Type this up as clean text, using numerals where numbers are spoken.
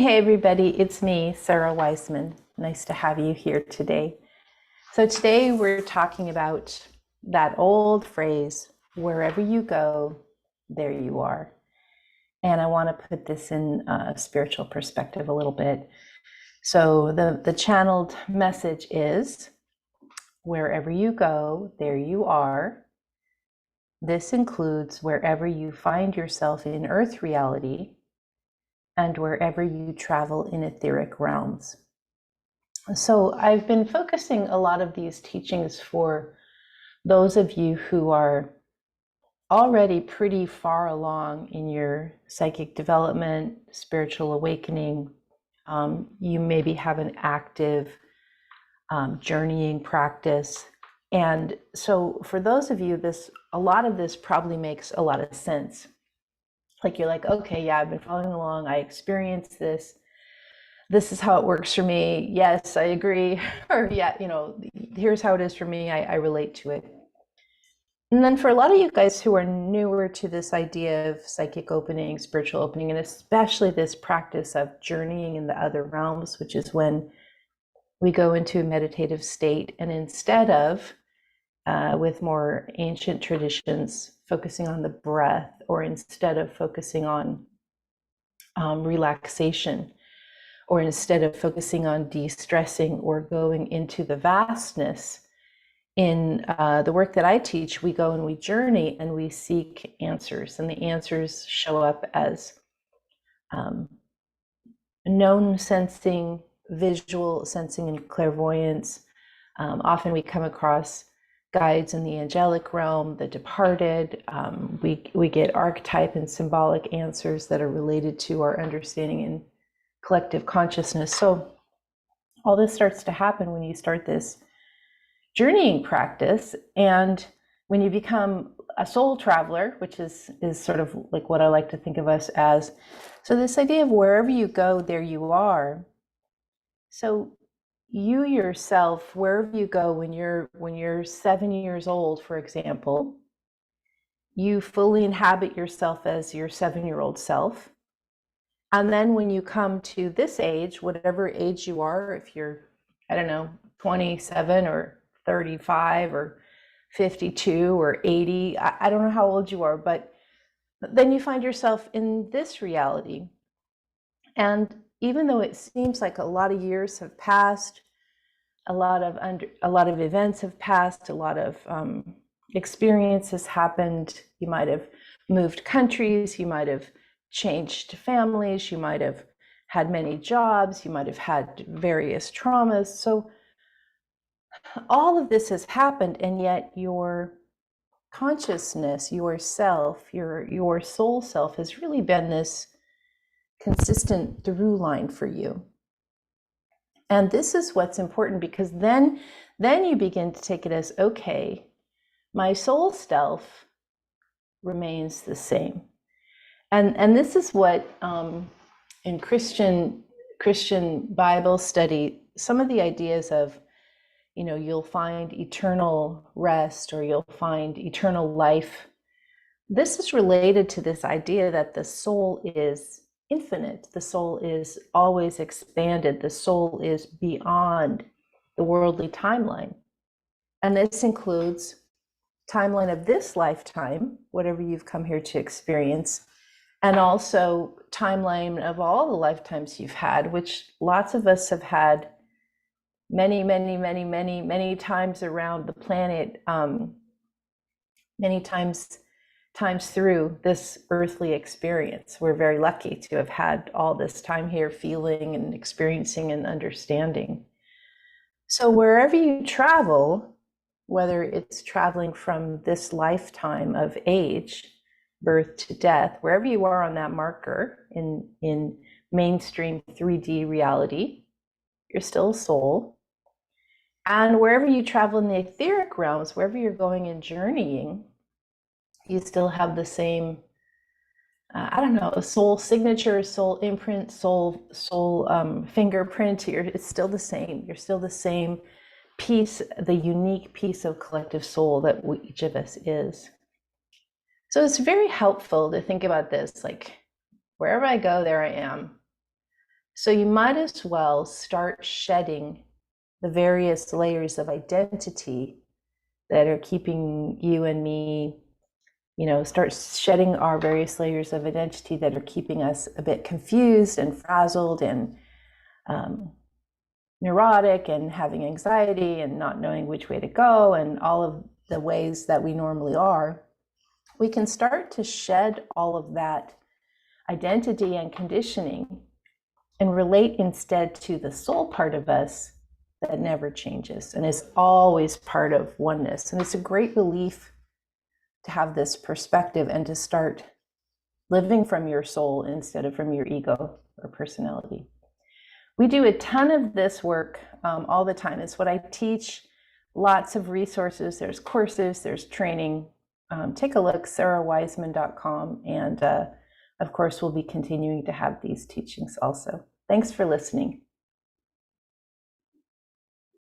Hey everybody, it's me, Sarah Wiseman. Nice to have you here today. So today we're talking about that old phrase, wherever you go, there you are. And I want to put this in a spiritual perspective a little bit. So the channeled message is, wherever you go, there you are. This includes wherever you find yourself in earth reality and wherever you travel in etheric realms. So I've been focusing a lot of these teachings for those of you who are already pretty far along in your psychic development, spiritual awakening. You maybe have an active journeying practice. And so for those of you, a lot of this probably makes a lot of sense. Like you're like, okay, yeah, I've been following along. I experienced this. This is how it works for me. Yes, I agree. Or yeah, here's how it is for me. I relate to it. And then for a lot of you guys who are newer to this idea of psychic opening, spiritual opening, and especially this practice of journeying in the other realms, which is when we go into a meditative state, and instead of with more ancient traditions focusing on the breath, or instead of focusing on relaxation, or instead of focusing on de-stressing or going into the vastness, in the work that I teach, we go and we journey and we seek answers. And the answers show up as known sensing, visual sensing, and clairvoyance. Often we come across guides in the angelic realm, the departed. We get archetype and symbolic answers that are related to our understanding in collective consciousness. So all this starts to happen when you start this journeying practice, and when you become a soul traveler, which is sort of like what I like to think of us as. So this idea of wherever you go, there you are. So you yourself, wherever you go, when you're 7 years old, for example, you fully inhabit yourself as your 7-year-old self. And then when you come to this age, whatever age you are, if you're, I don't know, 27 or 35 or 52 or 80, I don't know how old you are, but then you find yourself in this reality. And even though it seems like a lot of years have passed, a lot of events have passed, a lot of experiences happened, you might have moved countries, you might have changed families, you might have had many jobs, you might have had various traumas. So all of this has happened, and yet your consciousness, your self, your soul self has really been this consistent through line for you. And this is what's important, because then you begin to take it as, okay, my soul self remains the same. And this is what in Christian Bible study, some of the ideas of, you'll find eternal rest, or you'll find eternal life. This is related to this idea that the soul is infinite. The soul is always expanded. The soul is beyond the worldly timeline. And this includes timeline of this lifetime, whatever you've come here to experience, and also timeline of all the lifetimes you've had, which lots of us have had many, many, many, many, many times around the planet, many times through this earthly experience. We're very lucky to have had all this time here, feeling and experiencing and understanding. So wherever you travel, whether it's traveling from this lifetime of age, birth to death, wherever you are on that marker in mainstream 3D reality, you're still a soul. And wherever you travel in the etheric realms, wherever you're going and journeying, you still have the same, I don't know, soul signature, soul imprint, soul fingerprint. It's still the same. You're still the same piece, the unique piece of collective soul that each of us is. So it's very helpful to think about this, like, wherever I go, there I am. So you might as well start shedding the various layers of identity that are keeping you and me, start shedding our various layers of identity that are keeping us a bit confused and frazzled and neurotic and having anxiety and not knowing which way to go and all of the ways that we normally are. We can start to shed all of that identity and conditioning and relate instead to the soul part of us that never changes and is always part of oneness. And it's a great relief to have this perspective and to start living from your soul instead of from your ego or personality. We do a ton of this work all the time. It's what I teach. Lots of resources. There's courses, there's training. Take a look, SARAWISEMAN.com. And of course, we'll be continuing to have these teachings also. Thanks for listening.